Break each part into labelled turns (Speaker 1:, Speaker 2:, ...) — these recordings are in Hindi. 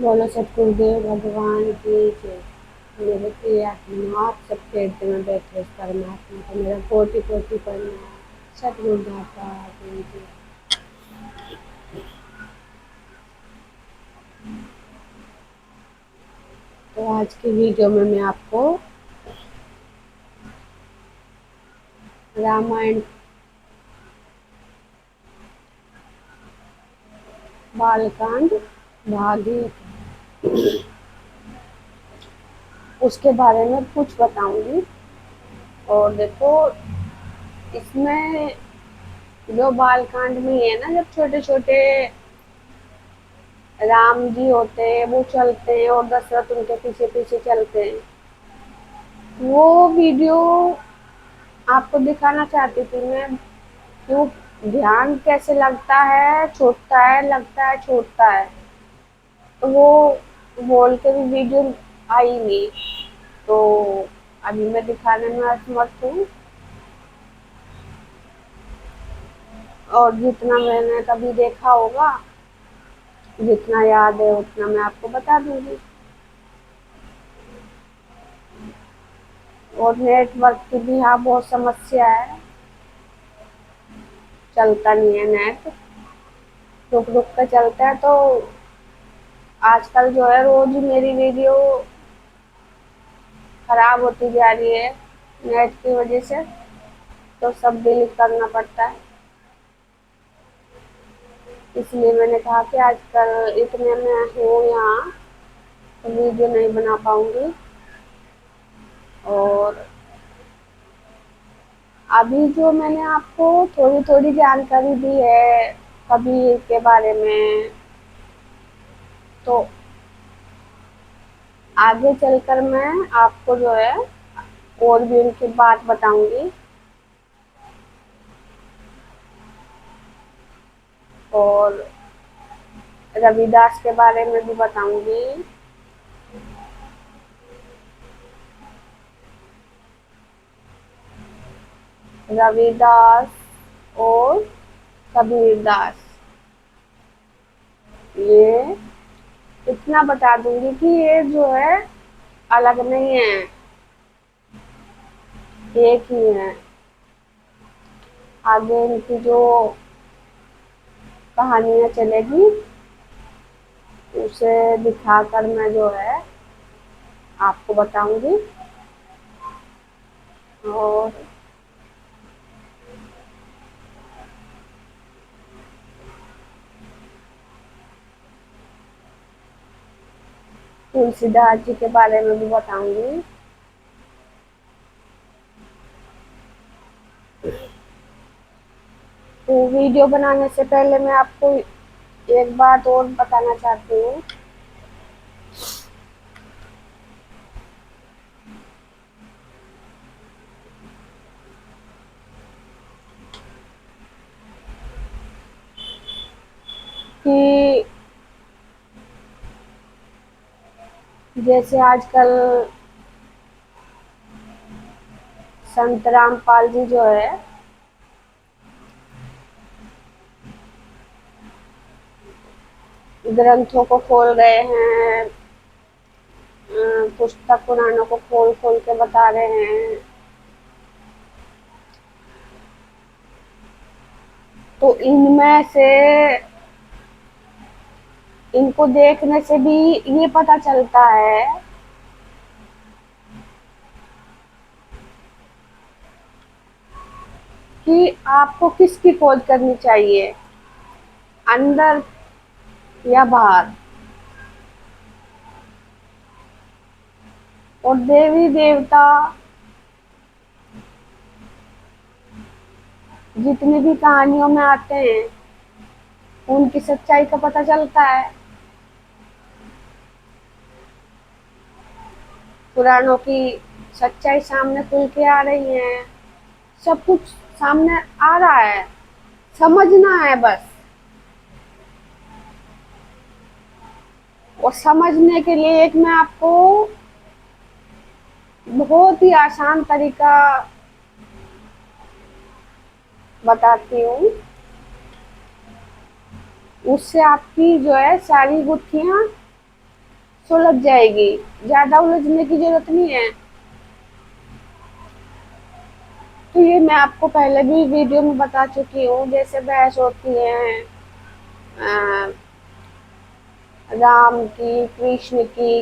Speaker 1: बोलो सतगुरुदेव भगवान की जय। मेरे प्रिय आत्मा, आप सबके हृदय में बैठे उस परमात्मा को मेरा कोटि कोटि प्रणाम। सतगुरुदाता की जय। तो आज की वीडियो में मैं आपको रामायण बालकांड भाग एक उसके बारे में कुछ बताऊंगी। और देखो, इसमें जो बालकांड में है ना, जब छोटे छोटे राम जी होते हैं, वो चलते हैं और दशरथ उनके पीछे पीछे चलते हैं, वो वीडियो आपको दिखाना चाहती थी मैं। क्यों ध्यान कैसे लगता है, छूटता है, लगता है, छूटता है, तो वो बोल के भी वीडियो आई नहीं। तो अभी मैं दिखाने में असमर्थ हूँ, और जितना मैंने कभी देखा होगा, जितना याद है उतना मैं आपको बता दूंगी। और नेटवर्क की भी यहाँ बहुत समस्या है, चलता नहीं है नेट, रुक रुक कर चलता है। तो आजकल जो है, रोज मेरी वीडियो खराब होती जा रही है नेट की वजह से, तो सब डिलीट करना पड़ता है। इसलिए मैंने कहा कि आजकल इतने में हूँ यहाँ, तो वीडियो नहीं बना पाऊंगी। और अभी जो मैंने आपको थोड़ी थोड़ी जानकारी दी है कबीर के बारे में, तो आगे चलकर मैं आपको जो है और भी उनकी बात बताऊंगी। और रविदास के बारे में भी बताऊंगी। रविदास और कबीरदास, ये इतना बता दूंगी कि ये जो है अलग नहीं है, एक ही है। आगे इनकी जो कहानियां चलेगी, उसे दिखाकर मैं जो है आपको बताऊंगी। और तुलसीदास जी के बारे में भी बताऊंगी। तो वीडियो बनाने से पहले मैं आपको एक बात और बताना चाहती हूँ कि जैसे आजकल संत रामपाल जी जो है, ग्रंथों को खोल रहे हैं, पुस्तक पुराणों को खोल खोल के बता रहे हैं, तो इनमें से इनको देखने से भी ये पता चलता है कि आपको किसकी खोज करनी चाहिए, अंदर या बाहर। और देवी देवता जितनी भी कहानियों में आते हैं, उनकी सच्चाई का पता चलता है। पुराणों की सच्चाई सामने खुल के आ रही है, सब कुछ सामने आ रहा है, समझना है बस। और समझने के लिए एक मैं आपको बहुत ही आसान तरीका बताती हूँ, उससे आपकी जो है सारी गुत्थियां सुलझ जाएगी, ज्यादा उलझने की जरूरत नहीं है। तो ये मैं आपको पहले भी वीडियो में बता चुकी हूँ, जैसे बहस होती है अ, राम की, कृष्ण की,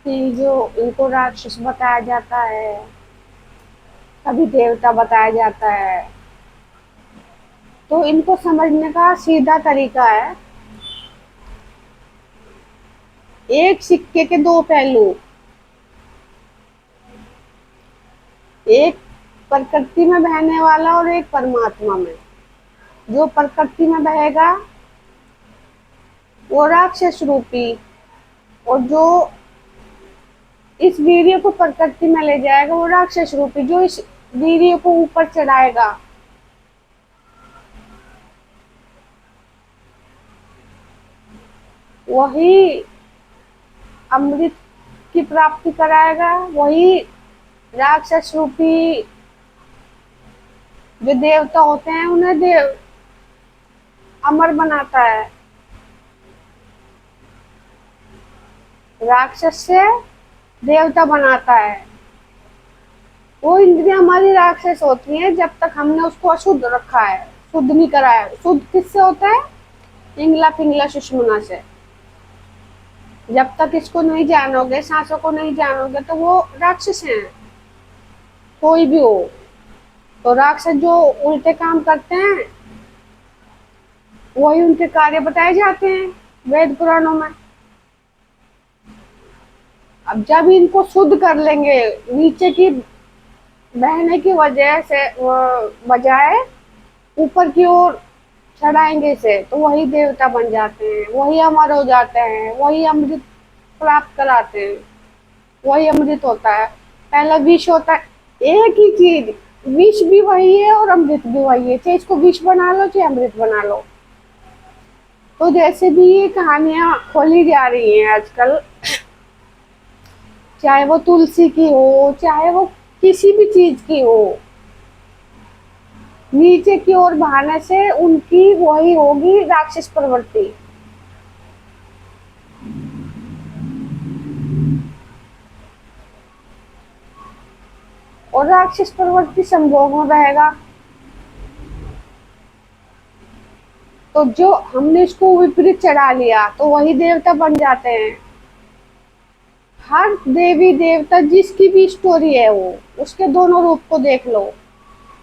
Speaker 1: कि जो इनको राक्षस बताया जाता है, कभी देवता बताया जाता है। तो इनको समझने का सीधा तरीका है, एक सिक्के के दो पहलू, एक प्रकृति में बहने वाला और एक परमात्मा में। जो प्रकृति में बहेगा वो राक्षस रूपी, और जो इस वीर्य को प्रकृति में ले जाएगा वो राक्षस रूपी। जो इस वीर्य को ऊपर चढ़ाएगा वही अमृत की प्राप्ति कराएगा, वही राक्षस रूपी जो देवता होते हैं उन्हें देव अमर बनाता है। राक्षस से देवता बनाता है। वो इंद्रियां हमारी राक्षस होती हैं जब तक हमने उसको अशुद्ध रखा है, शुद्ध नहीं कराया है। शुद्ध किससे होता है? इंगला पिंगला सुषुम्ना से। जब तक इसको नहीं जानोगे, सांसों को नहीं जानोगे, तो वो राक्षस हैं, कोई भी हो। तो राक्षस जो उल्टे काम करते हैं वही उनके कार्य बताए जाते हैं वेद पुराणों में। अब जब इनको शुद्ध कर लेंगे, नीचे की बहने की वजह से बजाय ऊपर की ओर चढ़ाएंगे से, तो वही देवता बन जाते हैं, वही अमर हो जाते हैं, वही अमृत प्राप्त कराते हैं। वही अमृत होता है। पहला विष होता है, एक ही चीज, विष भी वही है और अमृत भी वही है, चाहे इसको विष बना लो चाहे अमृत बना लो। तो जैसे भी ये कहानियां खोली जा रही हैं आजकल, चाहे वो तुलसी की हो, चाहे वो किसी भी चीज की हो, नीचे की ओर बहाने से उनकी वही होगी राक्षस प्रवृत्ति। और राक्षस प्रवृत्ति संभोग में रहेगा। तो जो हमने इसको विपरीत चढ़ा लिया तो वही देवता बन जाते हैं। हर देवी देवता जिसकी भी स्टोरी है वो, उसके दोनों रूप को देख लो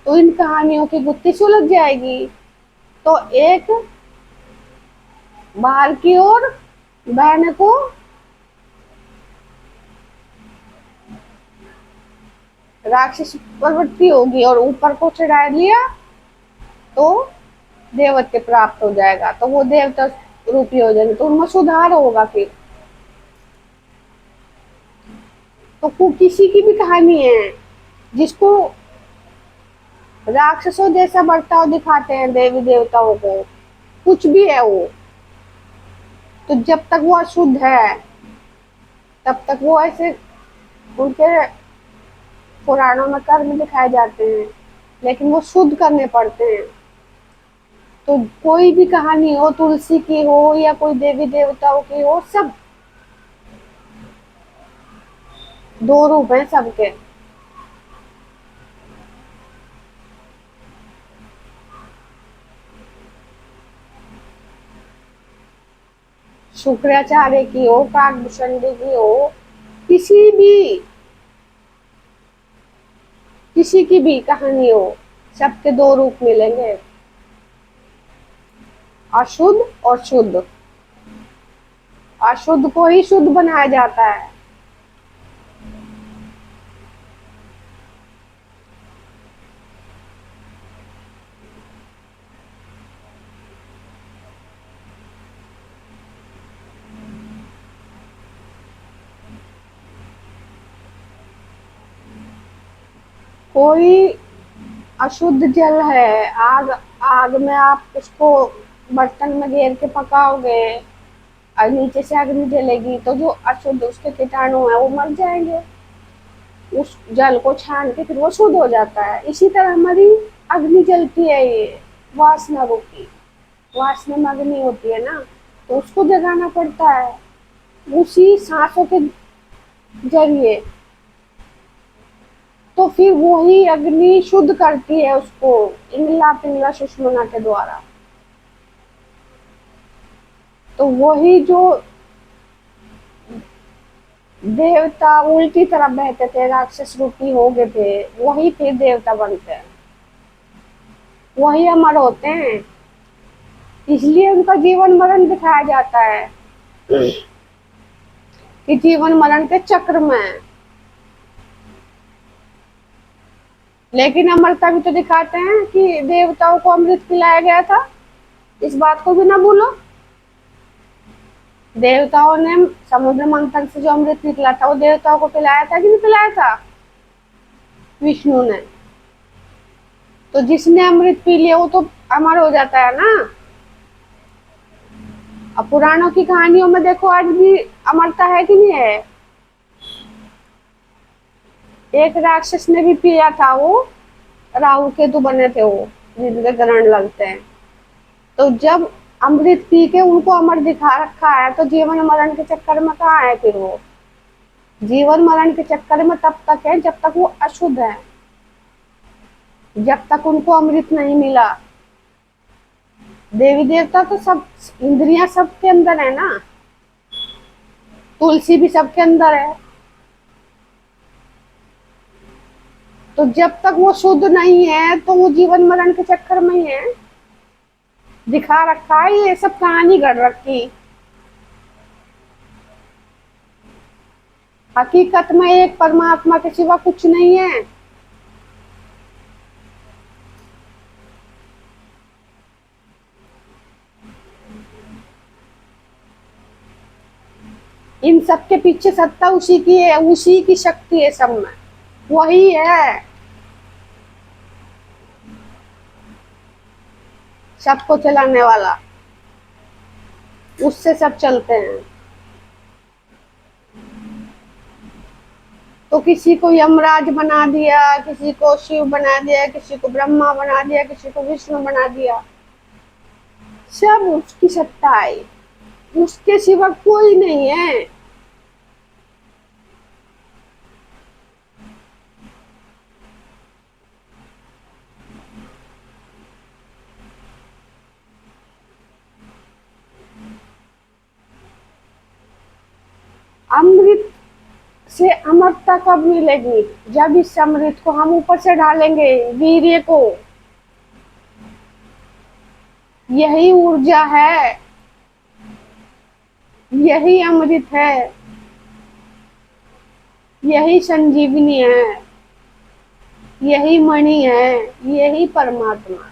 Speaker 1: तो इन कहानियों की गुत्थी सुलझ जाएगी। तो एक बाहर की ओर बहने को राक्षस प्रवृत्ति होगी और ऊपर को चढ़ा लिया तो देवत्व प्राप्त हो जाएगा, तो वो देवता रूपी हो जाएंगे, तो उनमें सुधार होगा फिर। तो किसी की भी कहानी है जिसको राक्षसों जैसा बर्ताव दिखाते हैं देवी देवताओं को, कुछ भी है वो, तो जब तक वो अशुद्ध है तब तक वो ऐसे उनके पुराणों में कर्म दिखाए जाते हैं, लेकिन वो शुद्ध करने पड़ते हैं। तो कोई भी कहानी हो, तुलसी की हो या कोई देवी देवताओं की हो, सब दो रूप हैं सबके। शुक्राचार्य की हो, काकभूषणी की हो, किसी भी किसी की भी कहानी हो, सबके दो रूप मिलेंगे, अशुद्ध और शुद्ध। अशुद्ध को ही शुद्ध बनाया जाता है। कोई अशुद्ध जल है, आग, आग में आप उसको बर्तन में घेर के पकाओगे और नीचे से अग्नि जलेगी तो जो अशुद्ध उसके कीटाणु है वो मर जाएंगे, उस जल को छान के फिर वो शुद्ध हो जाता है। इसी तरह हमारी अग्नि जलती है, ये वासना रूपी, वासना में अग्नि होती है ना, तो उसको जगाना पड़ता है उसी सांसों के जरिए। तो फिर वही अग्नि शुद्ध करती है उसको इंगला पिंगला सुषुम्ना के द्वारा। तो वही जो देवता उल्टी तरफ बहते थे, राक्षस रूपी हो गए थे, वही फिर देवता बनते हैं, वही अमर होते हैं। इसलिए उनका जीवन मरण दिखाया जाता है कि जीवन मरण के चक्र में है। लेकिन अमरता भी तो दिखाते हैं कि देवताओं को अमृत पिलाया गया था, इस बात को भी ना भूलो। देवताओं ने समुद्र मंथन से जो अमृत निकला था वो देवताओं को पिलाया था कि नहीं पिलाया था? विष्णु ने। तो जिसने अमृत पी लिया वो तो अमर हो जाता है ना। अब पुराणों की कहानियों में देखो आज भी अमरता है कि नहीं है। एक राक्षस ने भी पिया था, वो राहु केतु बने थे वो, जिनके ग्रहण लगते हैं। तो जब अमृत पी के उनको अमर दिखा रखा है तो जीवन मरण के चक्कर में कहाँ है फिर वो? जीवन मरण के चक्कर में तब तक है जब तक वो अशुद्ध है, जब तक उनको अमृत नहीं मिला। देवी देवता तो सब, इंद्रियां सबके अंदर है ना, तुलसी भी सबके अंदर है। तो जब तक वो शुद्ध नहीं है तो वो जीवन मरण के चक्कर में ही है। दिखा रखा है, ये सब कहानी गढ़ रखी। हकीकत में एक परमात्मा के सिवा कुछ नहीं है। इन सब के पीछे सत्ता उसी की है, उसी की शक्ति है, सब में वही है, सबको चलाने वाला, उससे सब चलते हैं। तो किसी को यमराज बना दिया, किसी को शिव बना दिया, किसी को ब्रह्मा बना दिया, किसी को विष्णु बना दिया, सब उसकी सत्ता है, उसके सिवा कोई नहीं है। अमृत से अमरता कब मिलेगी? जब इस अमृत को हम ऊपर से डालेंगे, वीर्य को। यही ऊर्जा है, यही अमृत है, यही संजीवनी है, यही मणि है, यही परमात्मा है।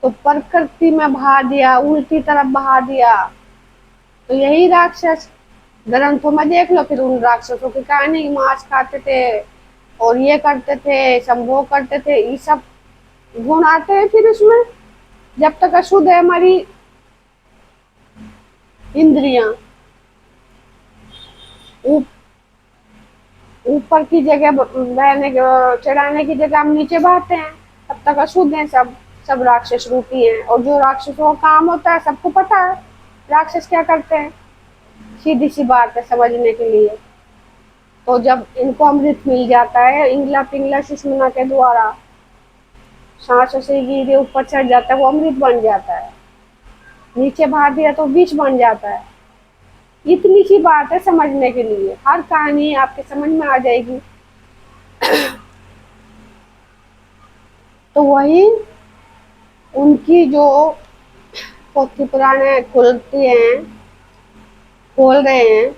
Speaker 1: तो प्रकृति में बहा दिया, उल्टी तरफ बहा दिया, तो यही राक्षस। ग्रंथों में देख लो फिर उन राक्षसों की कहानी, मांस खाते थे और ये करते थे, संभोग करते थे, ये सब गुण आते हैं फिर उसमें। जब तक अशुद्ध है हमारी इंद्रियां, ऊपर की जगह बहने चढ़ाने की जगह हम नीचे बहाते हैं, तब तक अशुद्ध हैं सब, सब राक्षस रूपी हैं। और जो राक्षसों का काम होता है सबको पता है राक्षस क्या करते हैं, सीधी सी बात है समझने के लिए। तो जब इनको अमृत मिल जाता है इंगला पिंगला सुषुम्ना के द्वारा, सांसों से गिरे ऊपर चढ़ जाता है, वो अमृत बन जाता है। नीचे बहा दिया तो विष बन जाता है। इतनी सी बात है समझने के लिए, हर कहानी आपके समझ में आ जाएगी। तो वही उनकी जो पोथी पुराने खुलती हैं, खोल रहे हैं,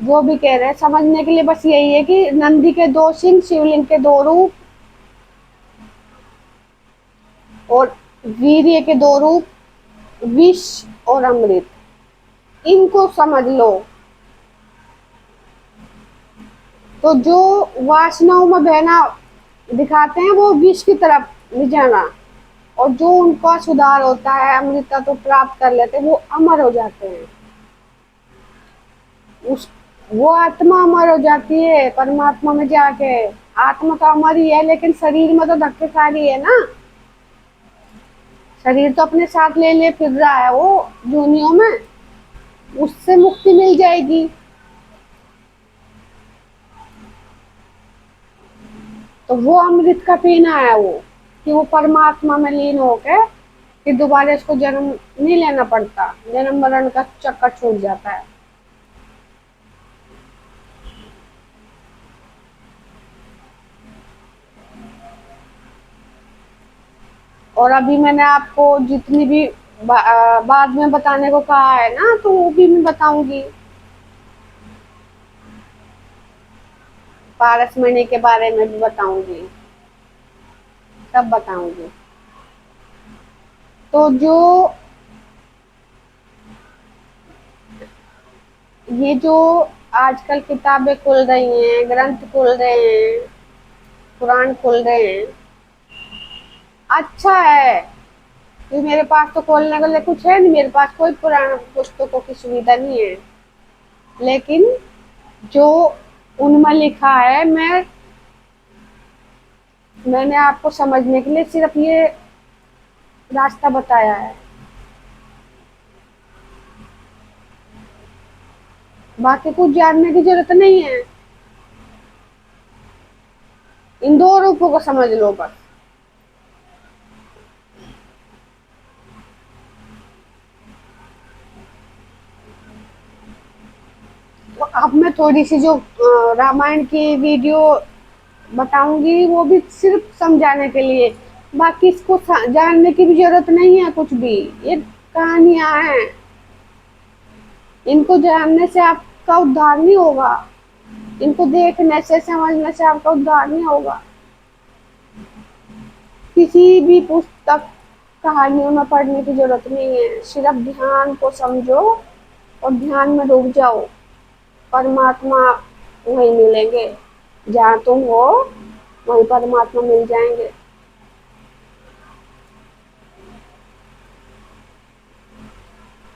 Speaker 1: जो भी कह रहे हैं समझने के लिए बस यही है कि नंदी के दो सिंह, शिवलिंग के दो रूप और वीर्य के दो रूप, विष और अमृत, इनको समझ लो। तो जो वासनाओं में बहना दिखाते हैं वो विष की तरफ ले जाना, और जो उनका सुधार होता है, अमृतता तो प्राप्त कर लेते हैं, वो अमर हो जाते हैं। उस वो आत्मा अमर हो जाती है परमात्मा में जाके। आत्मा तो अमर ही है, लेकिन शरीर में तो धक्के खा रही है ना। शरीर तो अपने साथ ले ले फिर रहा है वो दुनिया में, उससे मुक्ति मिल जाएगी। तो वो अमृत का पीना है वो, कि वो परमात्मा में लीन होके फिर दोबारा इसको जन्म नहीं लेना पड़ता, जन्म मरण का चक्कर छूट जाता है। और अभी मैंने आपको जितनी भी बाद में बताने को कहा है ना, तो वो भी मैं बताऊंगी। पारसमणि के बारे में भी बताऊंगी, सब बताऊंगी। तो जो ये जो आजकल किताबें खुल रही हैं, ग्रंथ खुल रहे हैं, पुराण खुल रहे हैं, अच्छा है। क्योंकि मेरे पास तो खोलने के लिए कुछ है नहीं, मेरे पास कोई पुराण पुस्तकों की सुविधा नहीं है, लेकिन जो उनमें लिखा है मैंने आपको समझने के लिए सिर्फ ये रास्ता बताया है। बाकी कुछ जानने की जरूरत नहीं है, इन दो रूपों को समझ लो बस। तो अब मैं थोड़ी सी जो रामायण की वीडियो बताऊंगी, वो भी सिर्फ समझाने के लिए, बाकी इसको जानने की भी जरूरत नहीं है कुछ भी। ये कहानियां हैं, इनको जानने से आपका उद्धार नहीं होगा, इनको देखने से समझने से आपका उद्धार नहीं होगा। किसी भी पुस्तक कहानियों में पढ़ने की जरूरत नहीं है, सिर्फ ध्यान को समझो और ध्यान में डूब जाओ, परमात्मा वहीं मिलेंगे। जहाँ तुम हो वहीं परमात्मा मिल जाएंगे।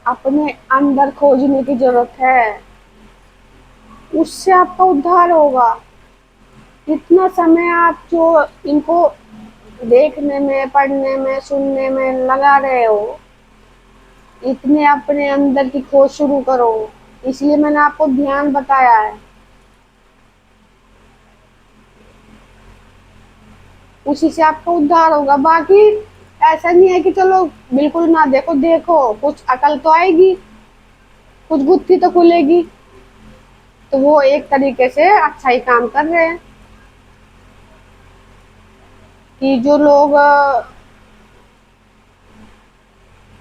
Speaker 1: अपने अंदर खोजने की जरूरत है, उससे आपका उद्धार होगा। इतना समय आप जो इनको देखने में, पढ़ने में, सुनने में लगा रहे हो, इतने अपने अंदर की खोज शुरू करो। इसलिए मैंने आपको ध्यान बताया है, उसी से आपका उद्धार होगा। बाकी ऐसा नहीं है कि चलो बिल्कुल ना देखो, देखो कुछ अकल तो आएगी, कुछ बुद्धि तो खुलेगी। तो वो एक तरीके से अच्छा ही काम कर रहे हैं। कि जो लोग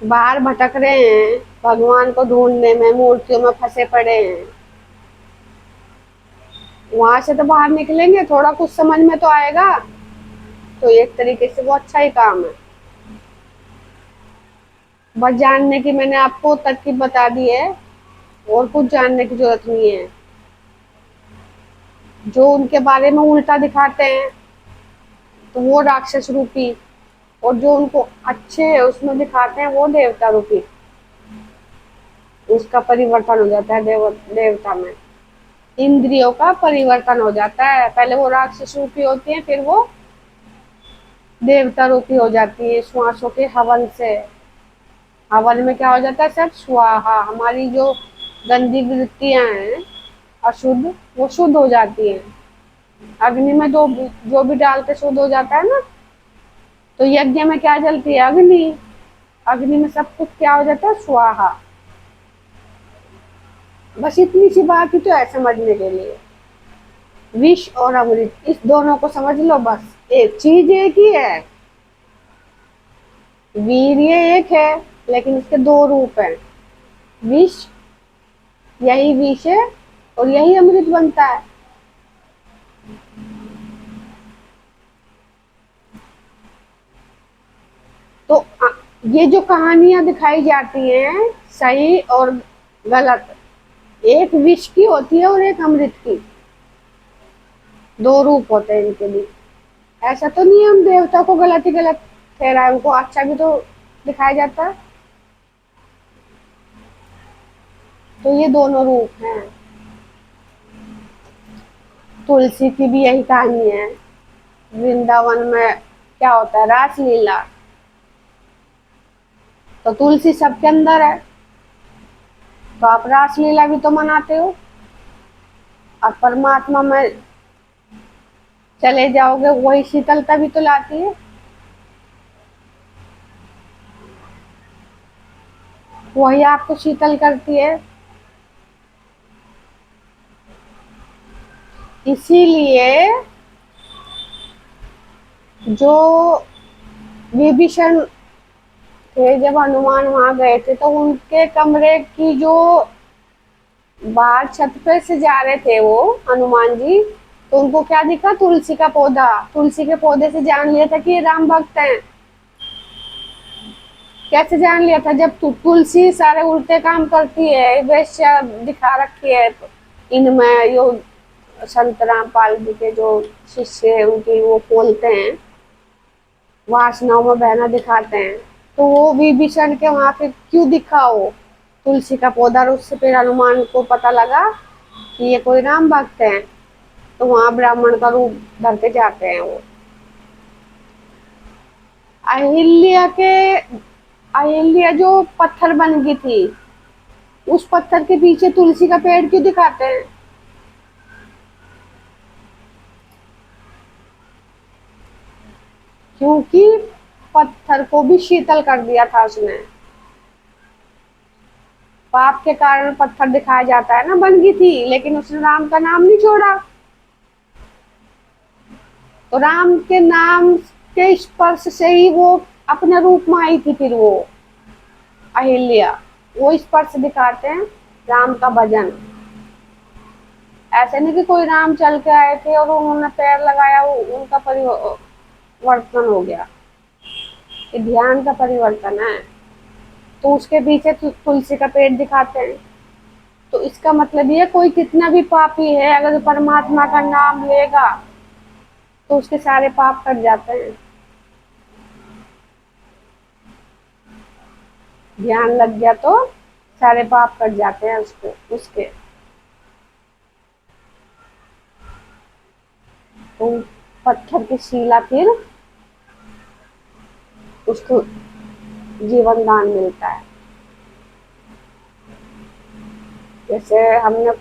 Speaker 1: बाहर भटक रहे हैं भगवान को ढूंढने में, मूर्तियों में फंसे पड़े हैं, वहां से तो बाहर निकलेंगे, थोड़ा कुछ समझ में तो आएगा। तो एक तरीके से वो अच्छा ही काम है। बस जानने की मैंने आपको तरकीब बता दी है, और कुछ जानने की जरूरत नहीं है। जो उनके बारे में उल्टा दिखाते हैं तो वो राक्षस रूपी, और जो उनको अच्छे उसमें दिखाते हैं वो देवता रूपी। उसका परिवर्तन हो जाता है देवता में, इंद्रियों का परिवर्तन हो जाता है। पहले वो राक्षस रूपी होती है, फिर वो देवता रूपी हो जाती है श्वासों के हवन से। हवन में क्या हो जाता है, सब स्वाहा, हमारी जो गंदी वृत्तियां हैं अशुद्ध, वो शुद्ध हो जाती हैं। अग्नि में जो भी डालते शुद्ध हो जाता है ना। तो यज्ञ में क्या जलती है, अग्नि। अग्नि में सब कुछ क्या हो जाता है, स्वाहा। बस इतनी सी बात ही तो है समझने के लिए। विष और अमृत, इस दोनों को समझ लो बस। एक चीज एक ही है, वीर्य एक है, लेकिन इसके दो रूप हैं। विष, यही विष है, और यही अमृत बनता है। तो ये जो कहानियां दिखाई जाती हैं सही और गलत, एक विष की होती है और एक अमृत की, दो रूप होते हैं इनके भी। ऐसा तो नहीं है हम देवता को गलत ही गलत ठहराए, उनको अच्छा भी तो दिखाया जाता है। तो ये दोनों रूप हैं। तुलसी की भी यही कहानी है। वृंदावन में क्या होता है, रासलीला। तो तुलसी सबके अंदर है, तो आप रासलीला भी तो मनाते हो। अब परमात्मा में चले जाओगे, वही शीतलता भी तो लाती है, वही आपको शीतल करती है। इसीलिए जो विभीषण थे, जब हनुमान वहां गए थे, तो उनके कमरे की जो बाहर छत पे से जा रहे थे वो हनुमान जी, तो उनको क्या दिखा, तुलसी का पौधा। तुलसी के पौधे से जान लिया था कि ये राम भक्त हैं। कैसे जान लिया था, जब तुलसी सारे उल्टे काम करती है, वैश्य दिखा रखी है इनमें, यो संत रामपाल जी के जो शिष्य है उनकी वो बोलते हैं, वासनाओं में बहना दिखाते हैं। तो वो विभीषण के वहां पे क्यों दिखा हो तुलसी का पौधा, और उससे फिर हनुमान को पता लगा कि ये कोई राम भक्त है, तो वहां ब्राह्मण का रूप धर के जाते हैं वो। अहिल्या के अहिल्या जो पत्थर बन गई थी, उस पत्थर के पीछे तुलसी का पेड़ क्यों दिखाते हैं? क्योंकि पत्थर को भी शीतल कर दिया था उसने। पाप के कारण पत्थर दिखाया जाता है ना, बन गई थी, लेकिन उसने राम का नाम नहीं छोड़ा। तो राम के नाम के स्पर्श से ही वो अपने रूप में आई थी। फिर वो अहिल्या, वो स्पर्श दिखाते हैं राम का भजन। ऐसे नहीं कि कोई राम चल के आए थे और उन्होंने पैर लगाया, वो उनका परिवर्तन हो गया। ये ध्यान का परिवर्तन है। तो उसके पीछे तुलसी का पेड़ दिखाते हैं। तो इसका मतलब ये, कोई कितना भी पापी है, अगर परमात्मा का नाम लेगा तो उसके सारे पाप कट जाते हैं। ध्यान लग गया तो सारे पाप कट जाते हैं उसको उसके। तो पत्थर की शिला फिर उसको जीवन दान मिलता है। जैसे हमको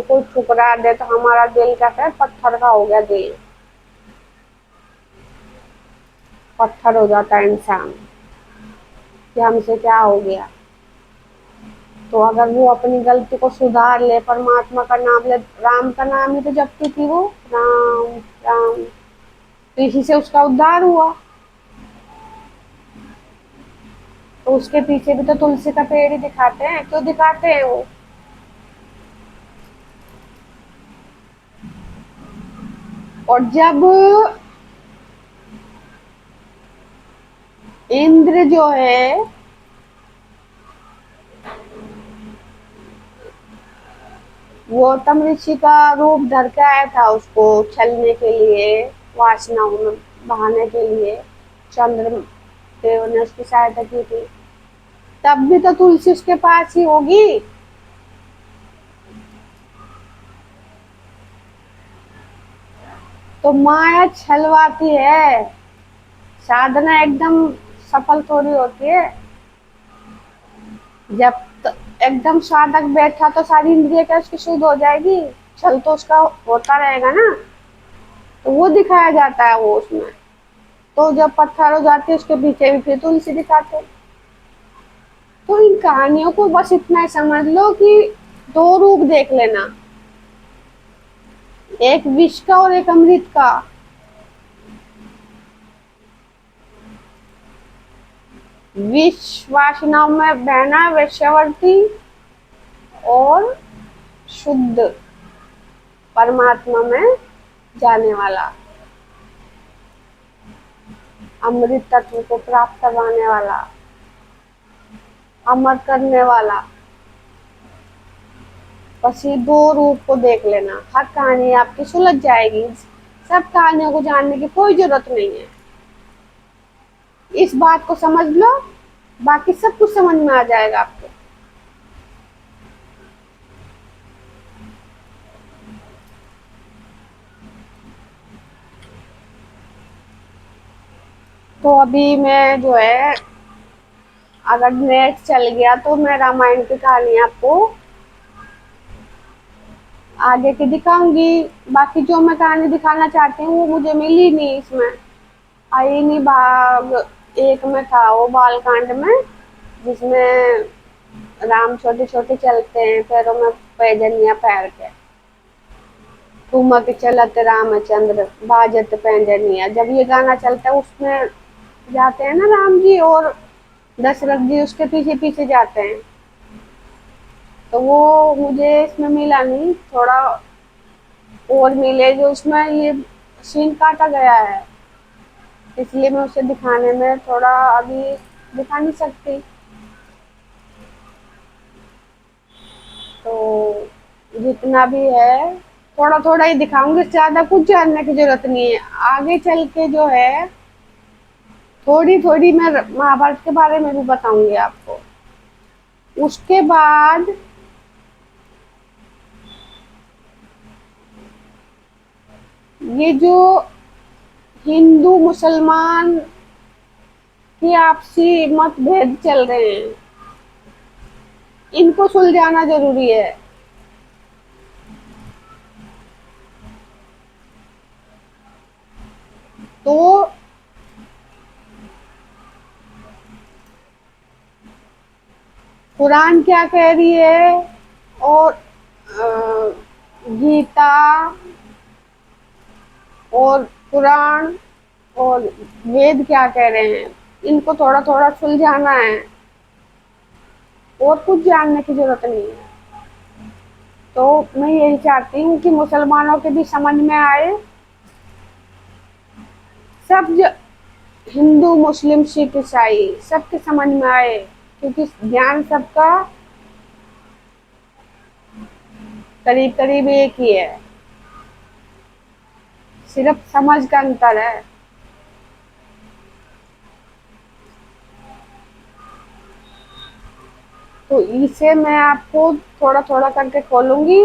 Speaker 1: कोई ठुकरा दे तो हमारा दिल क्या है, पत्थर का हो गया दिल, पत्थर हो जाता है इंसान कि हमसे क्या हो गया। तो अगर वो अपनी गलती को सुधार ले, परमात्मा का नाम ले, राम का नाम ही तो जपती थी वो, राम राम, तो इसी से उसका उद्धार हुआ। तो उसके पीछे भी तो तुलसी का पेड़ ही दिखाते हैं। क्यों दिखाते हैं वो? और जब इंद्र जो है वो तम ऋषि का रूप धर के आया था उसको छलने के लिए, वासनाओं में बहाने के लिए, चंद्र देव ने उसकी सहायता की थी। तब भी तो तुलसी उसके पास ही होगी। तो माया छलवाती है, साधना एकदम सफल थोड़ी होती है। जब एकदम साधक बैठा तो सारी इंद्रिय क्या उसकी शुद्ध हो जाएगी? छल तो उसका होता रहेगा ना। तो वो दिखाया जाता है वो उसमें। तो जब पत्थर हो जाती है उसके पीछे भी फिर तुलसी दिखाते हैं। तो इन कहानियों को बस इतना ही समझ लो कि दो रूप देख लेना, एक विष का और एक अमृत का। विष वासनाओं में बहना वैश्यवर्ती, और शुद्ध परमात्मा में जाने वाला, अमृत तत्व को प्राप्त करवाने वाला, अमर करने वाला। बस ये दो रूप को देख लेना, हर कहानी आपकी सुलझ जाएगी। सब कहानियों को जानने की कोई जरूरत नहीं है। इस बात को समझ लो, बाकी सब कुछ समझ में आ जाएगा आपको। तो अभी मैं जो है, अगर नेट चल गया तो मैं रामायण की कहानी आपको आगे की दिखाऊंगी। बाकी जो मैं कहानी दिखाना चाहती हूँ वो मुझे मिली नहीं, इसमें आई नहीं। भाग एक में था वो बालकांड में, जिसमें राम छोटे छोटे चलते हैं पैरों में पैजनियां पैर के, ठुमक चलत रामचंद्र बाजत पैंजनिया। जब ये गाना चलता है उसमें जाते हैं ना राम जी, और दशरथ जी उसके पीछे पीछे जाते हैं। तो वो मुझे इसमें मिला नहीं, थोड़ा और मिले जो उसमें ये सीन काटा गया है, इसलिए मैं उसे दिखाने में थोड़ा अभी दिखा नहीं सकती। तो जितना भी है थोड़ा थोड़ा ही दिखाऊंगी, ज्यादा कुछ जानने की जरूरत नहीं है। आगे चल के जो है थोड़ी थोड़ी मैं महाभारत के बारे में भी बताऊंगी आपको। उसके बाद ये जो हिंदू मुसलमान की आपसी मतभेद चल रहे हैं, इनको सुलझाना जरूरी है। तो कुरान क्या कह रही है, और गीता और पुराण और वेद क्या कह रहे हैं, इनको थोड़ा थोड़ा सुलझाना है, और कुछ जानने की जरूरत नहीं है। तो मैं यही चाहती हूँ कि मुसलमानों के भी समझ में आए, सब हिंदू मुस्लिम सिख ईसाई सबके समझ में आए, क्योंकि ज्ञान सबका करीब करीब एक ही है, सिर्फ समझ का अंतर है। तो इसे मैं आपको थोड़ा थोड़ा करके खोलूंगी।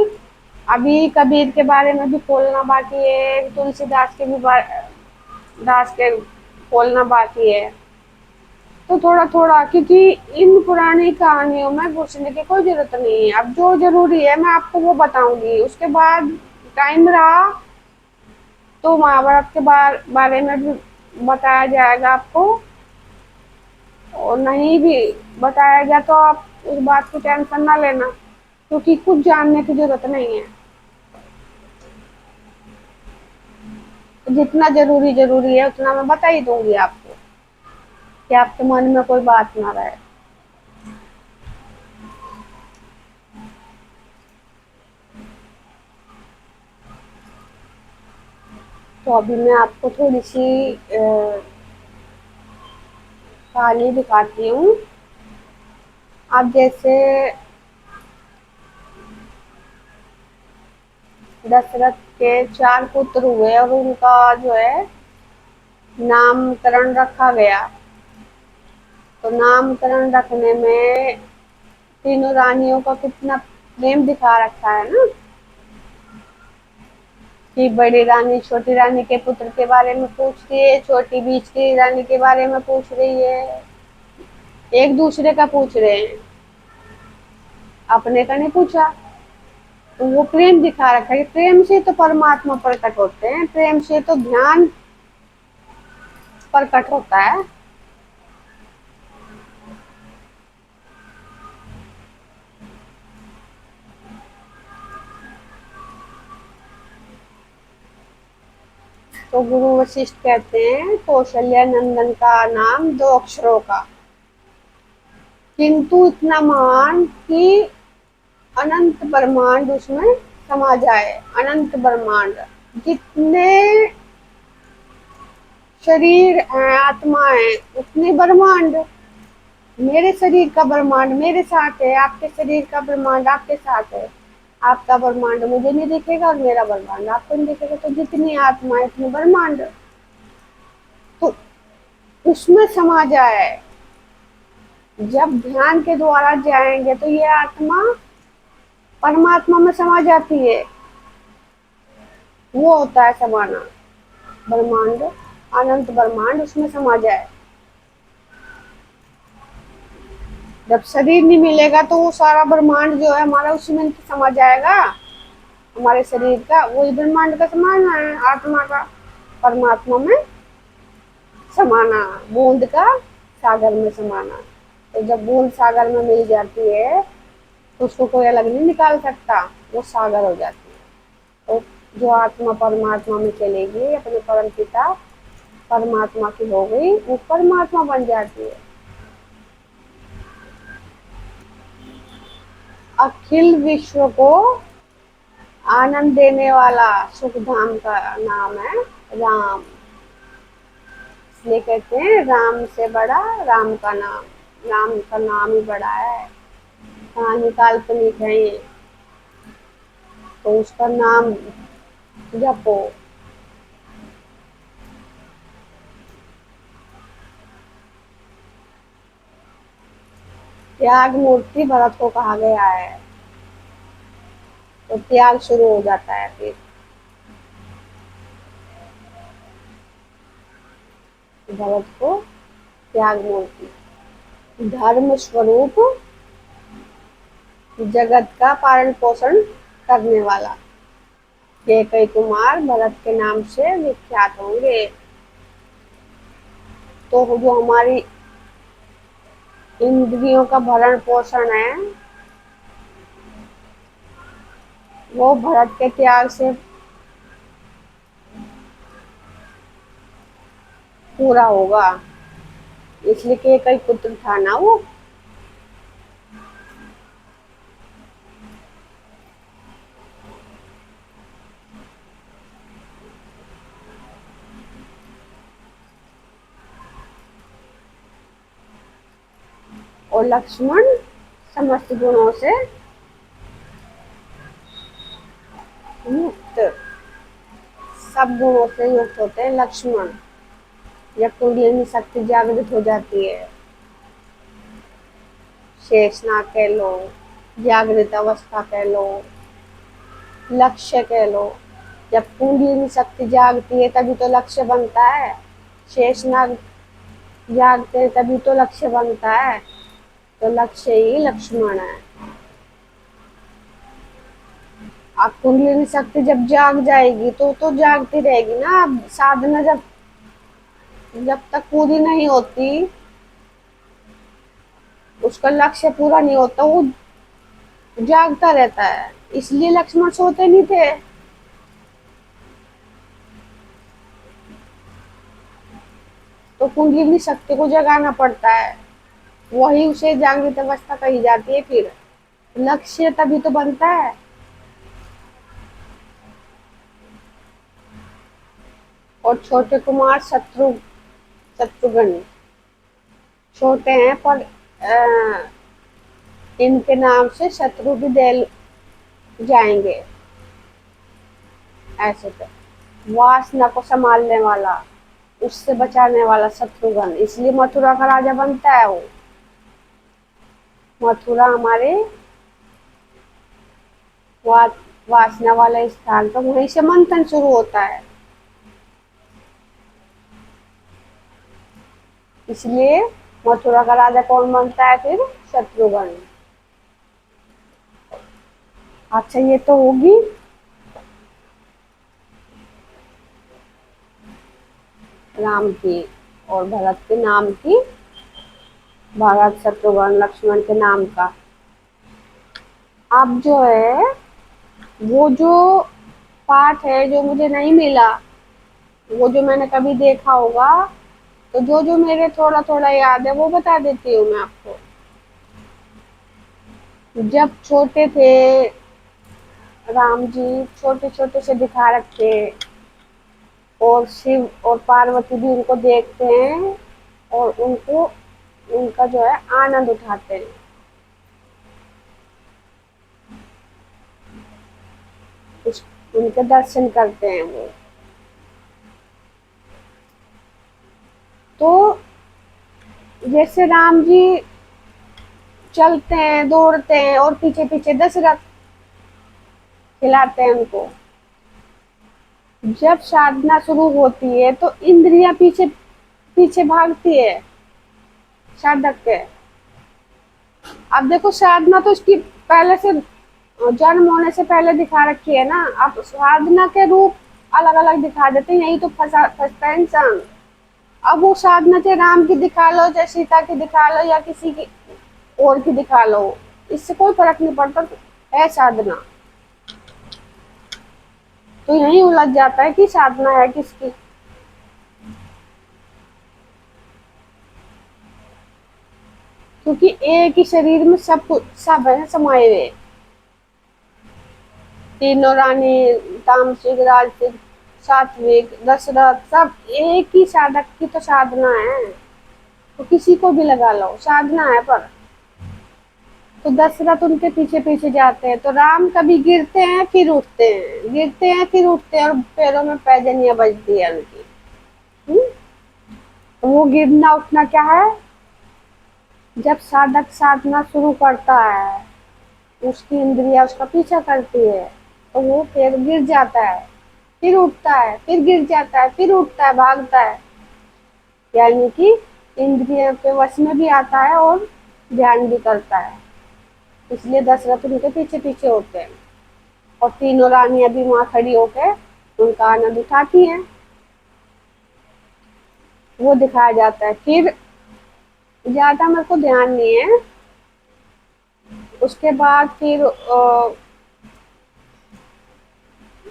Speaker 1: अभी कबीर के बारे में भी खोलना बाकी है, तुलसीदास के भी दास के खोलना बाकी है। तो थोड़ा थोड़ा, क्योंकि इन पुरानी कहानियों में घुसने की कोई जरूरत नहीं है। अब जो जरूरी है मैं आपको वो बताऊंगी, उसके बाद टाइम रहा तो महाभारत के बारे में भी बताया जाएगा आपको, और नहीं भी बताया गया तो आप उस बात की टेंशन ना लेना, क्योंकि कुछ जानने की जरूरत नहीं है। जितना जरूरी जरूरी है उतना मैं बता ही दूंगी आपको, कि आपके मन में कोई बात ना रहे। तो अभी मैं आपको थोड़ी सी कहानी दिखाती हूँ। अब जैसे दशरथ के 4 पुत्र हुए और उनका जो है नामकरण रखा गया। तो नामकरण रखने में तीनों रानियों का कितना प्रेम दिखा रखा है ना, कि बड़ी रानी छोटी रानी के पुत्र के बारे में पूछ रही है, छोटी बीच की रानी के बारे में पूछ रही है, एक दूसरे का पूछ रहे हैं, अपने का नहीं पूछा। तो वो प्रेम दिखा रखा है, प्रेम से तो परमात्मा प्रकट होते हैं, प्रेम से तो ध्यान प्रकट होता है। तो गुरु वशिष्ठ कहते हैं कौशल्या नंदन का नाम 2 अक्षरों का, किंतु इतना महान कि अनंत ब्रह्मांड उसमें समा जाए। अनंत ब्रह्मांड, जितने शरीर हैं आत्मा है उतने ब्रह्मांड। मेरे शरीर का ब्रह्मांड मेरे साथ है, आपके शरीर का ब्रह्मांड आपके साथ है। आपका ब्रह्मांड मुझे नहीं दिखेगा और मेरा ब्रह्मांड आपको नहीं दिखेगा, तो जितनी आत्मा इतनी ब्रह्मांड, तो उसमें समा जाए। जब ध्यान के द्वारा जाएंगे तो ये आत्मा परमात्मा में समा जाती है। वो होता है समाना, ब्रह्मांड, अनंत ब्रह्मांड उसमें समा जाए। जब शरीर नहीं मिलेगा तो वो सारा ब्रह्मांड जो है हमारा उसी में समा जाएगा। हमारे शरीर का वही ब्रह्मांड का समाना है, आत्मा का परमात्मा में समाना, बूंद का सागर में समाना। तो जब बूंद सागर में मिल जाती है तो उसको कोई अलग नहीं निकाल सकता, वो सागर हो जाती है। तो जो आत्मा परमात्मा में चलेगी, अपने परम पिता परमात्मा की हो गई, वो परमात्मा बन जाती है। अखिल विश्व को आनंद देने वाला सुख धाम का नाम है राम। इसलिए कहते हैं राम से बड़ा राम का नाम, राम का नाम ही बड़ा है। कहानी काल्पनिक है ये, तो उसका नाम जपो। त्याग मूर्ति भरत को कहा गया है, तो त्याग शुरू हो जाता है फिर। भरत को त्याग मूर्ति, धर्म स्वरूप, जगत का पालन पोषण करने वाला। कैकेयी कुमार भरत के नाम से विख्यात होंगे। तो जो हमारी इंद्रियों का भरण पोषण है वो भरत के त्याग से पूरा होगा। इसलिए कैकेयी पुत्र था ना वो। और लक्ष्मण समस्त गुणों से मुक्त, सब गुणों से युक्त होते हैं लक्ष्मण। जब कुंडलिनी शक्ति जागृत हो जाती है, शेषनाग कह लो, जागृत अवस्था कह लो, लक्ष्य कह लो। जब कुंडलिनी शक्ति जागती है तभी तो लक्ष्य बनता है। शेषनाग जागते हैं तभी तो लक्ष्य बनता है। तो लक्ष्य ही लक्ष्मण है। अब कुंडलिनी शक्ति जब जाग जाएगी तो जागती रहेगी ना। अब साधना जब जब तक पूरी नहीं होती, उसका लक्ष्य पूरा नहीं होता, वो जागता रहता है। इसलिए लक्ष्मण सोते नहीं थे। तो कुंडलिनी शक्ति को जगाना पड़ता है, वही उसे जागृत अवस्था कही जाती है। फिर लक्ष्य तभी तो बनता है। और छोटे कुमार शत्रुघ्न छोटे हैं पर इनके नाम से शत्रु भी दे जाएंगे। ऐसे तो वासना को संभालने वाला, उससे बचाने वाला शत्रुघ्न, इसलिए मथुरा का राजा बनता है वो। मथुरा हमारे वा, वासना वाला स्थान, तो वहीं से मंथन शुरू होता है। इसलिए मथुरा का राजा कौन बनता है फिर? शत्रुघ्न। अच्छा, ये तो होगी राम की और भरत के नाम की, भरत शत्रुघ्न लक्ष्मण के नाम का। अब जो है वो जो पाठ है जो मुझे नहीं मिला, वो जो मैंने कभी देखा होगा, तो जो जो मेरे थोड़ा थोड़ा याद है वो बता देती हूँ मैं आपको। जब छोटे थे राम जी, छोटे छोटे से दिखा रखे, और शिव और पार्वती भी उनको देखते हैं और उनको उनका जो है आनंद उठाते हैं। उनके दर्शन करते हैं वो। तो जैसे राम जी चलते हैं, दौड़ते हैं और पीछे पीछे दशरथ खिलाते हैं उनको। जब साधना शुरू होती है तो इंद्रियां पीछे पीछे भागती है साधक के। अब देखो साधना तो इसकी पहले से, जन्म होने से पहले दिखा रखी है ना। अब साधना के रूप अलग अलग दिखा देते हैं, यही तो फंसता है इंसान। अब वो साधना चाहे राम की दिखा लो, चाहे सीता की दिखा लो, या किसी की और की दिखा लो, इससे कोई फर्क नहीं पड़ता, है साधना। तो यही उलझ जाता है कि साधना है किसकी। क्योंकि एक ही शरीर में सब कुछ, सब है समाये हुए, तीनों रानी, तामसिक, राजसिक, सात्विक, दशरथ, सब एक ही साधक की तो साधना है। तो किसी को भी लगा लो, साधना है। पर तो दशरथ उनके पीछे पीछे जाते हैं, तो राम कभी गिरते हैं फिर उठते हैं, गिरते हैं फिर उठते हैं, और पैरों में पैजनियां बजती है उनकी। तो वो गिरना उठना क्या है? जब साधक साधना शुरू करता है, उसकी इंद्रिया उसका पीछा करती है, तो वो फिर गिर जाता है, फिर उठता है, फिर गिर जाता है, फिर उठता है, भागता है। यानी कि इंद्रियों के वश में भी आता है और ध्यान भी करता है। इसलिए दशरथ उनके पीछे पीछे होते हैं, और तीनों रानियां भी वहां खड़ी होकर उनका आनंद उठाती हैं। वो दिखाया जाता है। फिर ज्यादा मेरे को ध्यान नहीं है। उसके बाद फिर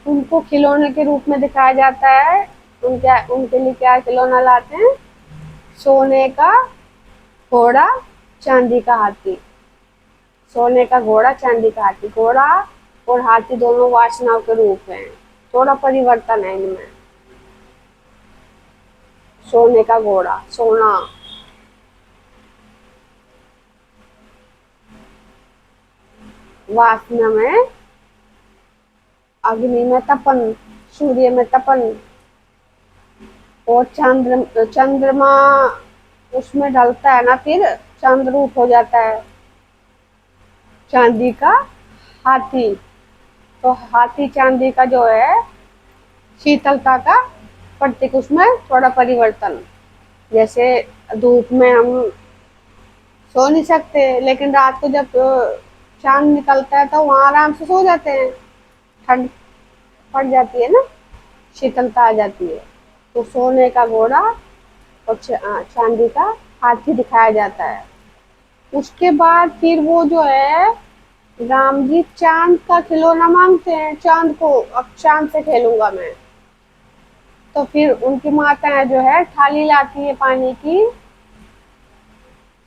Speaker 1: उनको खिलौने के रूप में दिखाया जाता है। उनके उनके लिए क्या खिलौना लाते हैं? सोने का घोड़ा, चांदी का हाथी। सोने का घोड़ा, चांदी का हाथी। घोड़ा और हाथी दोनों वासनाओं के रूप हैं, थोड़ा परिवर्तन है इनमें। सोने का घोड़ा, सोना। वासना में, अग्नि में तपन, सूर्य में तपन, और चंद्रमा उसमें ढलता है ना, फिर चंद्र रूप हो जाता है। चांदी का हाथी, तो हाथी चांदी का जो है शीतलता का प्रतीक, उसमें थोड़ा परिवर्तन। जैसे धूप में हम सो नहीं सकते, लेकिन रात को जब चांद निकलता है तो वहां आराम से सो जाते हैं, ठंड पड़ जाती है ना, शीतलता आ जाती है। तो सोने का घोड़ा और चांदी का हाथी दिखाया जाता है। उसके बाद फिर वो जो है, राम जी चांद का खिलौना मांगते हैं, चांद को, अब चांद से खेलूंगा मैं। तो फिर उनकी माताएं जो है थाली लाती है पानी की,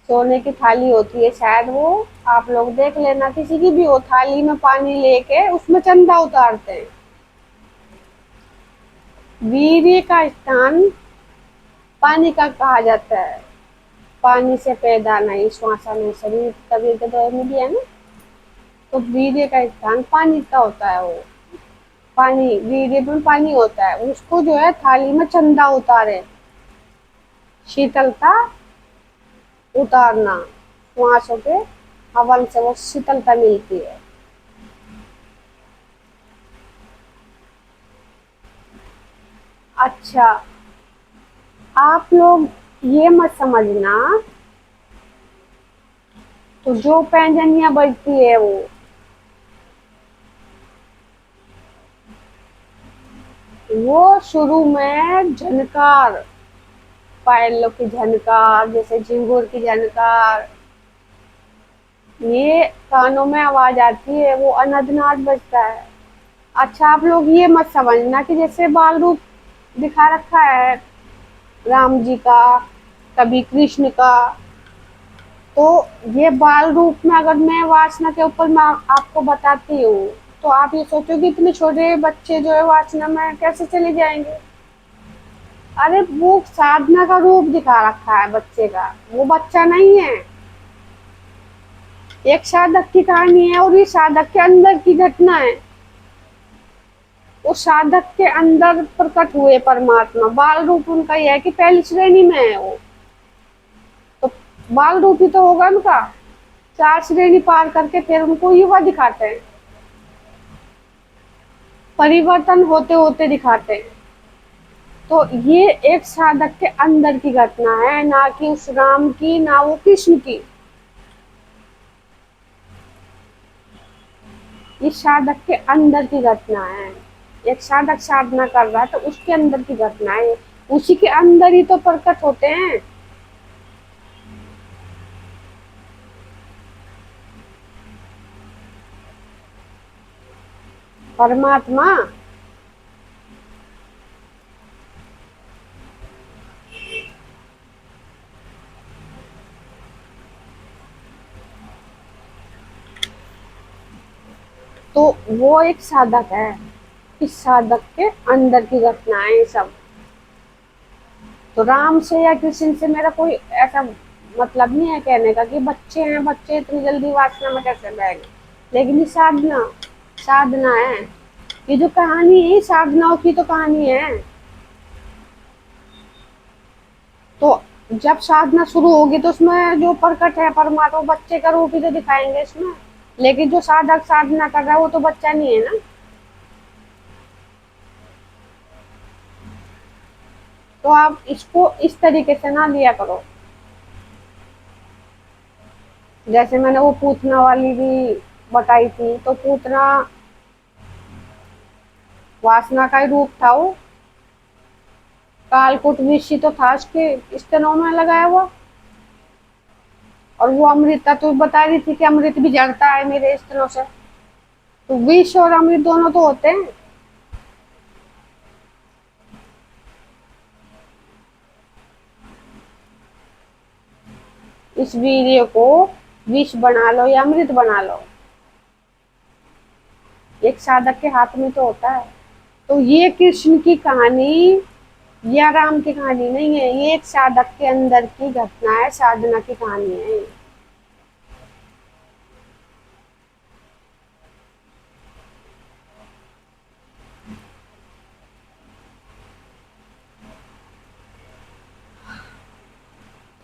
Speaker 1: सोने की थाली होती है शायद वो, आप लोग देख लेना, किसी की भी हो, थाली में पानी लेके उसमें चंदा उतारते हैं। वीर्य का स्थान पानी का कहा जाता है। पानी से पैदा नहीं, श्वासा नहीं, शरीर कबीर के दौर में भी है ना। तो वीर्य का स्थान पानी का होता है। वो पानी, वीर्य में पानी होता है, उसको जो है थाली में चंदा उतारे, शीतलता उतारना, श्वासों के हवन से वो शीतलता मिलती है। अच्छा, आप लोग ये मत समझना, तो जो पैंजनियां बजती है वो शुरू में झनकार, पायलों की झनकार, जैसे झिंगुर की झनकार, ये कानों में आवाज आती है, वो अनदनाद बजता है। अच्छा, आप लोग ये मत समझना कि जैसे बाल रूप दिखा रखा है राम जी का, कभी कृष्ण का, तो ये बाल रूप में अगर मैं वासना के ऊपर मैं आपको बताती हूँ, तो आप ये सोचोगे इतने छोटे बच्चे जो है वासना में कैसे चले जाएंगे। अरे वो साधना का रूप दिखा रखा है बच्चे का, वो बच्चा नहीं है। एक साधक की कहानी है, और ये साधक के अंदर की घटना है। उस साधक के अंदर प्रकट हुए परमात्मा। बाल रूप उनका यह है कि पहली श्रेणी में है वो, तो बाल रूप ही तो होगा उनका। 4 श्रेणी पार करके फिर उनको युवा दिखाते हैं, परिवर्तन होते होते दिखाते हैं। तो ये एक साधक के अंदर की घटना है, ना कि उस राम की, ना वो कृष्ण की। ये साधक के अंदर की घटना है। एक साधक साधना कर रहा है तो उसके अंदर की घटना है, उसी के अंदर ही तो प्रकट होते हैं। परमात्मा तो वो एक साधक है। इस साधक के अंदर की घटनाएं सब। तो राम से या कृष्ण से मेरा कोई ऐसा मतलब नहीं है कहने का कि बच्चे हैं, बच्चे इतनी जल्दी वासना में कैसे बह गए। लेकिन ये साधना, साधना है। ये जो कहानी है साधनाओं की तो कहानी है। तो जब साधना शुरू होगी तो उसमें जो प्रकट है परमात्मा बच्चे का रूप ही तो दिखाएंगे इसमें। लेकिन जो साधक साधना कर रहा है वो तो बच्चा नहीं है ना। तो आप इसको इस तरीके से ना लिया करो। जैसे मैंने वो पूतना वाली भी बताई थी, तो पूतना वासना का ही रूप था वो। कालकूट विषि तो था उसके स्तनों में लगाया हुआ। और वो अमृता तो बता रही थी कि अमृत भी जड़ता है मेरे स्तनों से। तो विष और अमृत दोनों तो होते हैं। इस वीर्य को विष बना लो या अमृत बना लो, एक साधक के हाथ में तो होता है। तो ये कृष्ण की कहानी या राम की कहानी नहीं है, ये एक साधक के अंदर की घटना है, साधना की कहानी है।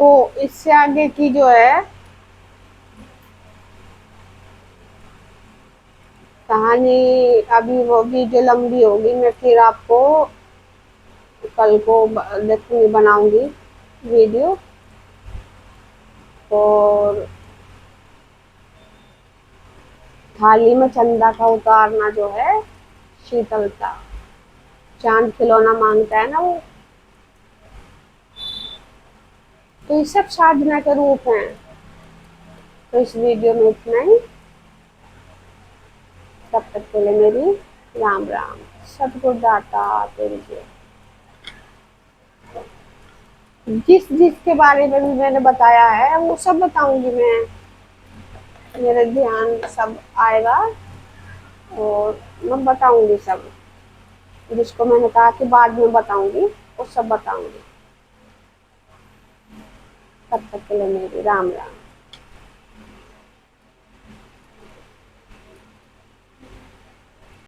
Speaker 1: तो इससे आगे की जो है कहानी, अभी वो भी जो लंबी होगी, मैं फिर आपको कल को देखूंगी, बनाऊंगी वीडियो। और थाली में चंदा का उतारना जो है, शीतलता, चांद खिलौना मांगता है ना वो। तो ये सब साधना के रूप हैं। तो इस वीडियो में इतना ही। तब तक के लिए मेरी राम राम। सतगुरु दाता तेरी जय। जिस जिसके बारे में भी मैंने बताया है वो सब बताऊंगी मैं, मेरे ध्यान सब आएगा और मैं बताऊंगी सब। जिसको मैंने कहा कि बाद में बताऊंगी वो सब बताऊंगी। तब तक के लिए मेरी राम राम।